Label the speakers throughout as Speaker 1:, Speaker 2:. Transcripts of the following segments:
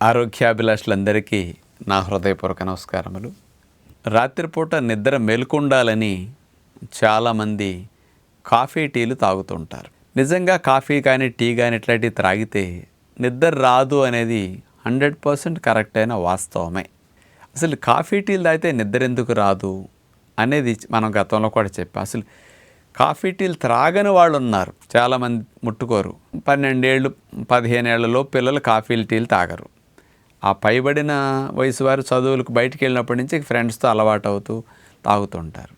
Speaker 1: ఆరోగ్యాభిలాషులందరికీ నా హృదయపూర్వక నమస్కారములు. రాత్రిపూట నిద్ర మెలుకుండాలని చాలామంది కాఫీ టీలు తాగుతుంటారు. నిజంగా కాఫీ కానీ టీ కానీ ఇట్లాంటివి త్రాగితే నిద్ర రాదు అనేది 100% కరెక్ట్ అయిన వాస్తవమే. అసలు కాఫీ టీలు తాగితే నిద్ర ఎందుకు రాదు అనేది మనం గతంలో కూడా చెప్పాం. అసలు కాఫీ టీలు త్రాగని వాళ్ళు ఉన్నారు, చాలామంది ముట్టుకోరు. 12 ఏళ్ళు 15 ఏళ్లలో పిల్లలు కాఫీలు టీలు తాగరు. ఆ పైబడిన వయసు వారు చదువులకు బయటికి వెళ్ళినప్పటి నుంచి ఫ్రెండ్స్తో అలవాటు అవుతూ తాగుతుంటారు.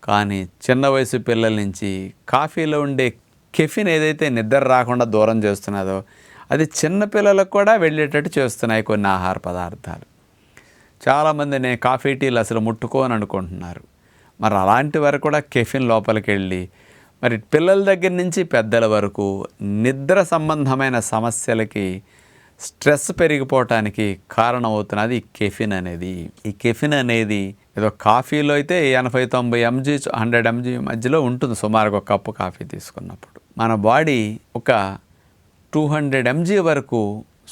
Speaker 1: కానీ చిన్న వయసు పిల్లల నుంచి కాఫీలో ఉండే కెఫిన్ ఏదైతే నిద్ర రాకుండా దూరం చేస్తున్నదో అది చిన్నపిల్లలకు కూడా వెళ్ళేటట్టు చేస్తున్నాయి కొన్ని ఆహార పదార్థాలు. చాలామంది నేను కాఫీ టీలు అసలు ముట్టుకోని అనుకుంటున్నారు. మరి అలాంటి వరకు కూడా కెఫిన్ లోపలికి వెళ్ళి మరి పిల్లల దగ్గర నుంచి పెద్దల వరకు నిద్ర సంబంధమైన సమస్యలకి, స్ట్రెస్ పెరిగిపోవటానికి కారణమవుతున్నది ఈ కెఫిన్ అనేది. ఈ కెఫిన్ అనేది ఏదో కాఫీలో అయితే 80-90 mg 100 mg మధ్యలో ఉంటుంది సుమారుగా. ఒక కప్పు కాఫీ తీసుకున్నప్పుడు మన బాడీ ఒక 200 mg వరకు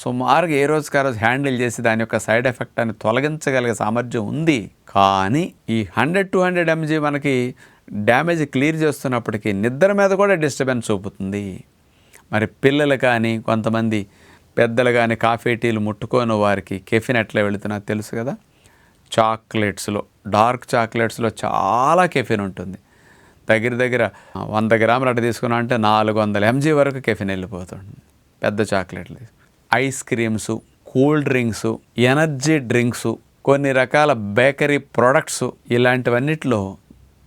Speaker 1: సుమారుగా ఏ రోజుకి ఆ రోజు హ్యాండిల్ చేసి దాని యొక్క సైడ్ ఎఫెక్ట్ అని తొలగించగలిగే సామర్థ్యం ఉంది. కానీ ఈ 100-200 mg మనకి డ్యామేజ్ క్లియర్ చేస్తున్నప్పటికీ నిద్ర మీద కూడా డిస్టర్బెన్స్ చూపుతుంది. మరి పిల్లలు కానీ కొంతమంది పెద్దలు కానీ కాఫీ టీలు ముట్టుకోని వారికి కెఫిన్ ఎట్లా వెళుతున్నా తెలుసు కదా. చాక్లెట్స్లో, డార్క్ చాక్లెట్స్లో చాలా కెఫిన్ ఉంటుంది. దగ్గర 100 గ్రాములు అట్లా తీసుకున్నా అంటే 400 mg వరకు కెఫిన్ వెళ్ళిపోతుంది పెద్ద చాక్లెట్లు. Ice creams, cool drinks, energy drinks, కొన్ని రకాల బేకరీ ప్రొడక్ట్స్, ఇలాంటివన్నిటిలో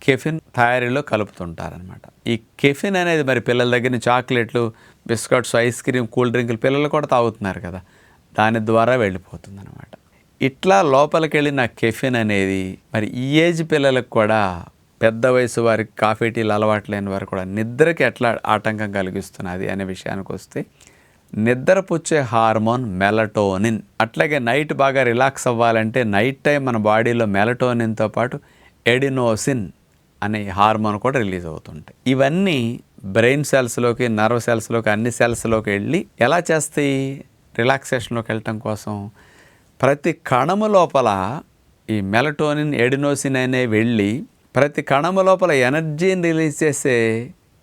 Speaker 1: కెఫిన్ తయారీలో కలుపుతుంటారనమాట. ఈ కెఫిన్ అనేది మరి పిల్లల దగ్గర చాక్లెట్లు, బిస్కెట్స్, ఐస్ క్రీమ్, కూల్ డ్రింకులు పిల్లలు కూడా తాగుతున్నారు కదా, దాని ద్వారా వెళ్ళిపోతుంది అనమాట. ఇట్లా లోపలికి వెళ్ళిన కెఫిన్ అనేది మరి ఈ ఏజ్ పిల్లలకు కూడా, పెద్ద వయసు వారికి, కాఫీ టీలు అలవాటు లేని వారు కూడా నిద్రకి ఎట్లా ఆటంకం కలిగిస్తున్నది అనే విషయానికి వస్తే, నిద్రపుచ్చే హార్మోన్ మెలటోనిన్. అట్లాగే నైట్ బాగా రిలాక్స్ అవ్వాలంటే నైట్ టైం మన బాడీలో మెలటోనిన్తో పాటు ఎడినోసిన్ అనే హార్మోన్ కూడా రిలీజ్ అవుతుంటాయి. ఇవన్నీ బ్రెయిన్ సెల్స్లోకి, నర్వ్ సెల్స్లోకి, అన్ని సెల్స్లోకి వెళ్ళి ఎలా చేస్తాయి? రిలాక్సేషన్లోకి వెళ్ళటం కోసం ప్రతి కణము లోపల ఈ మెలటోనిన్, ఎడినోసిన్ అనే వెళ్ళి ప్రతి కణము లోపల ఎనర్జీని రిలీజ్ చేసే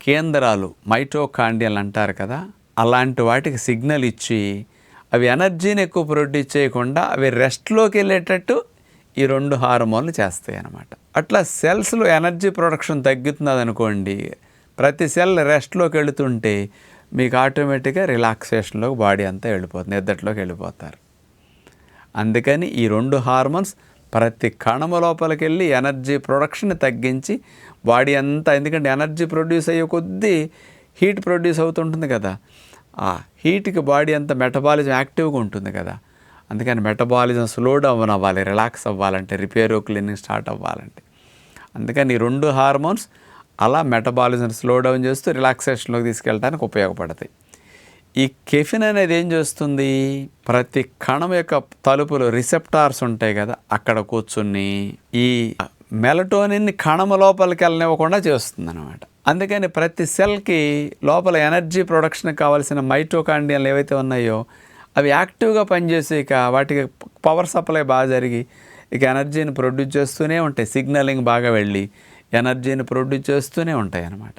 Speaker 1: కేంద్రాలు, మైటోకాండ్రియాలు అంటారు కదా, అలాంటి వాటికి సిగ్నల్ ఇచ్చి అవి ఎనర్జీని ఎక్కువ ప్రొడ్యూస్ చేయకుండా అవి రెస్ట్లోకి వెళ్ళేటట్టు ఈ 2 హార్మోన్లు చేస్తాయి అన్నమాట. అట్లా సెల్స్లో ఎనర్జీ ప్రొడక్షన్ తగ్గుతున్నది అనుకోండి, ప్రతి సెల్ రెస్ట్లోకి వెళుతుంటే మీకు ఆటోమేటిక్గా రిలాక్సేషన్లోకి బాడీ అంతా వెళ్ళిపోతుంది, నిద్రలోకి వెళ్ళిపోతారు. అందుకని ఈ 2 హార్మోన్స్ ప్రతి కణము లోపలికి వెళ్ళి ఎనర్జీ ప్రొడక్షన్ తగ్గించి బాడీ అంతా, ఎందుకంటే ఎనర్జీ ప్రొడ్యూస్ అయ్యే కొద్దీ హీట్ ప్రొడ్యూస్ అవుతుంటుంది కదా, ఆ హీట్కి బాడీ అంతా మెటబాలిజం యాక్టివ్గా ఉంటుంది కదా. అందుకని మెటబాలిజం స్లో డౌన్ అవ్వాలి, రిలాక్స్ అవ్వాలంటే, రిపేర్ క్లీనింగ్ స్టార్ట్ అవ్వాలంటే. అందుకని ఈ 2 హార్మోన్స్ అలా మెటబాలిజం స్లో డౌన్ చేస్తూ రిలాక్సేషన్లోకి తీసుకెళ్ళడానికి ఉపయోగపడతాయి. ఈ కెఫిన్ అనేది ఏం చేస్తుంది? ప్రతి కణం యొక్క తలుపులు, రిసెప్టార్స్ ఉంటాయి కదా, అక్కడ కూర్చుని ఈ మెలటోనిన్ని కణము లోపలికి వెళ్ళనివ్వకుండా చేస్తుంది అనమాట. అందుకని ప్రతి సెల్కి లోపల ఎనర్జీ ప్రొడక్షన్కి కావాల్సిన మైటోకాండ్రియాలు ఏవైతే ఉన్నాయో అవి యాక్టివ్గా పనిచేసి ఇక వాటికి పవర్ సప్లై బాగా జరిగి ఇక ఎనర్జీని ప్రొడ్యూస్ చేస్తూనే ఉంటాయి. సిగ్నలింగ్ బాగా వెళ్ళి ఎనర్జీని ప్రొడ్యూస్ చేస్తూనే ఉంటాయి అన్నమాట.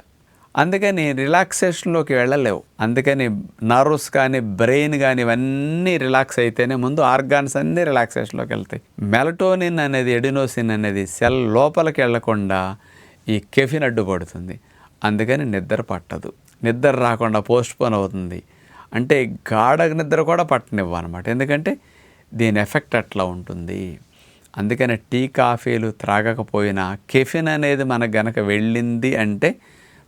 Speaker 1: అందుకని రిలాక్సేషన్లోకి వెళ్ళలేవు. అందుకని నర్వ్స్ కానీ, బ్రెయిన్ కానీ ఇవన్నీ రిలాక్స్ అయితేనే ముందు ఆర్గాన్స్ అన్నీ రిలాక్సేషన్లోకి వెళ్తాయి. మెలటోనిన్ అనేది, ఎడినోసిన్ అనేది సెల్ లోపలికి వెళ్లకుండా ఈ కెఫిన్ అడ్డుపడుతుంది. అందుకని నిద్ర పట్టదు, నిద్ర రాకుండా పోస్ట్పోన్ అవుతుంది. అంటే గాఢ నిద్ర కూడా పట్టనివ్వనమాట, ఎందుకంటే దీని ఎఫెక్ట్ అట్లా ఉంటుంది. అందుకని టీ, కాఫీలు త్రాగకపోయినా కెఫిన్ అనేది మనకు గనక వెళ్ళింది అంటే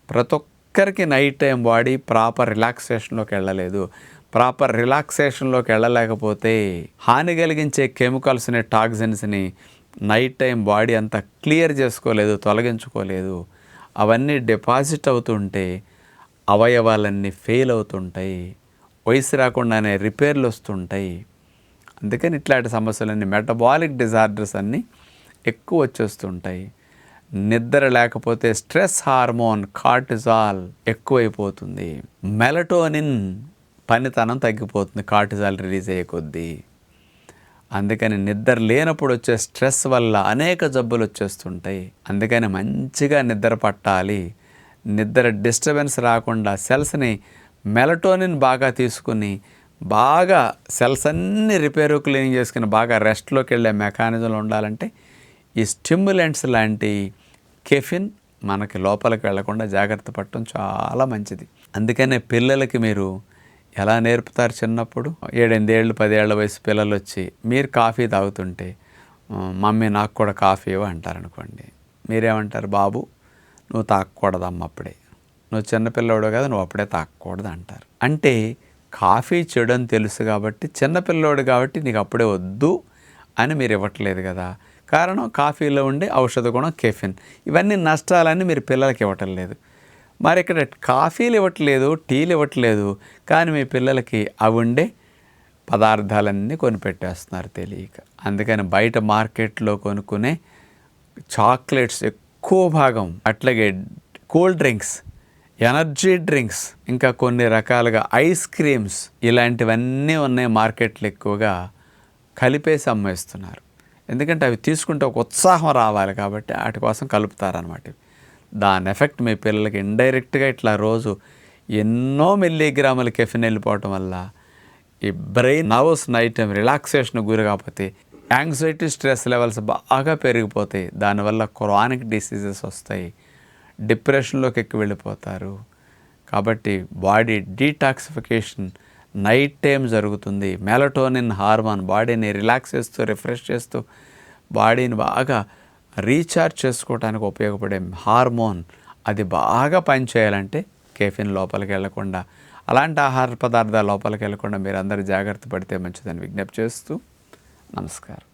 Speaker 1: ప్రతి ఒక్కరికి నైట్ టైం బాడీ ప్రాపర్ రిలాక్సేషన్లోకి వెళ్ళలేదు. ప్రాపర్ రిలాక్సేషన్లోకి వెళ్ళలేకపోతే హాని కలిగించే కెమికల్స్ని, టాక్సిన్స్ని నైట్ టైం బాడీ అంతా క్లియర్ చేసుకోలేదు, తొలగించుకోలేదు. అవన్నీ డిపాజిట్ అవుతుంటే అవయవాలన్నీ ఫెయిల్ అవుతుంటాయి, వయసు రాకుండానే రిపేర్లు వస్తుంటాయి. అందుకని ఇట్లాంటి సమస్యలన్నీ, మెటబాలిక్ డిజార్డర్స్ అన్నీ ఎక్కువ వచ్చేస్తుంటాయి. నిద్ర లేకపోతే స్ట్రెస్ హార్మోన్ కార్టిజాల్ ఎక్కువైపోతుంది. మెలటోనిన్ పనితనం తగ్గిపోతుంది కార్టిజాల్ రిలీజ్ అయ్యే కొద్దీ. అందుకని నిద్ర లేనప్పుడు వచ్చే స్ట్రెస్ వల్ల అనేక జబ్బులు వచ్చేస్తుంటాయి. అందుకని మంచిగా నిద్ర పట్టాలి. నిద్ర డిస్టర్బెన్స్ రాకుండా సెల్స్ని మెలటోనిన్ బాగా తీసుకుని బాగా సెల్స్ అన్నీ రిపేరు క్లీనింగ్ చేసుకుని బాగా రెస్ట్లోకి వెళ్ళే మెకానిజంలో ఉండాలంటే ఈ స్టిమ్యులెంట్స్ లాంటి కెఫిన్ మనకి లోపలికి వెళ్లకుండా జాగ్రత్త పడటం చాలా మంచిది. అందుకనే పిల్లలకి మీరు ఎలా నేర్పుతారు? చిన్నప్పుడు 7-8 ఏళ్ళు 10 ఏళ్ల వయసు పిల్లలు వచ్చి మీరు కాఫీ తాగుతుంటే మమ్మీ నాకు కూడా కాఫీ ఇవ్వు అంటారనుకోండి, మీరేమంటారు? బాబు నువ్వు తాగకూడదమ్మ, అప్పుడే నువ్వు చిన్నపిల్లవాడు కదా, నువ్వు అప్పుడే తాగకూడదు అంటారు. అంటే కాఫీ చెడు అని తెలుసు కాబట్టి, చిన్నపిల్లోడు కాబట్టి నీకు అప్పుడే వద్దు అని మీరు ఇవ్వట్లేదు కదా. కారణం కాఫీలో ఉండే ఔషధ గుణం కెఫిన్. ఇవన్నీ నష్టాలన్నీ మీరు పిల్లలకి ఇవ్వటం లేదు. మరి ఇక్కడ కాఫీలు ఇవ్వట్లేదు, టీలు ఇవ్వట్లేదు, కానీ మీ పిల్లలకి అవి ఉండే పదార్థాలన్నీ కొనిపెట్టేస్తున్నారు తెలియక. అందుకని బయట మార్కెట్లో కొనుక్కునే చాక్లెట్స్ ఎక్కువ భాగం, అట్లాగే కూల్ డ్రింక్స్, ఎనర్జీ డ్రింక్స్, ఇంకా కొన్ని రకాలుగా ఐస్ క్రీమ్స్, ఇలాంటివన్నీ ఉన్నాయి మార్కెట్లో ఎక్కువగా కలిపేసి అమ్మేస్తున్నారు. ఎందుకంటే అవి తీసుకుంటే ఒక ఉత్సాహం రావాలి కాబట్టి వాటి కోసం కలుపుతారనమాట. దాని ఎఫెక్ట్ మీ పిల్లలకి ఇండైరెక్ట్గా ఇట్లా రోజు ఎన్నో మిల్లీగ్రాముల కెఫిన్ వెళ్ళిపోవటం వల్ల ఈ brain nervous night time relaxation గురి కాకపోతే యాంగ్జైటీ స్ట్రెస్ లెవెల్స్ బాగా పెరిగిపోతాయి. దానివల్ల క్రానిక్ డిసీజెస్ వస్తాయి, డిప్రెషన్లోకి ఎక్కి వెళ్ళిపోతారు. కాబట్టి బాడీ డీటాక్సిఫికేషన్ నైట్ టైం జరుగుతుంది. మెలటోనిన్ హార్మోన్ బాడీని రిలాక్స్ చేస్తూ రిఫ్రెష్ చేస్తూ బాడీని బాగా రీఛార్జ్ చేసుకోవడానికి ఉపయోగపడే హార్మోన్, అది బాగా పనిచేయాలంటే కెఫిన్ లోపలికి వెళ్లకుండా, అలాంటి ఆహార పదార్థాలు లోపలికి వెళ్లకుండా మీరు అందరూ జాగ్రత్త పడితే మంచిదని విజ్ఞప్తి చేస్తూ నమస్కారం.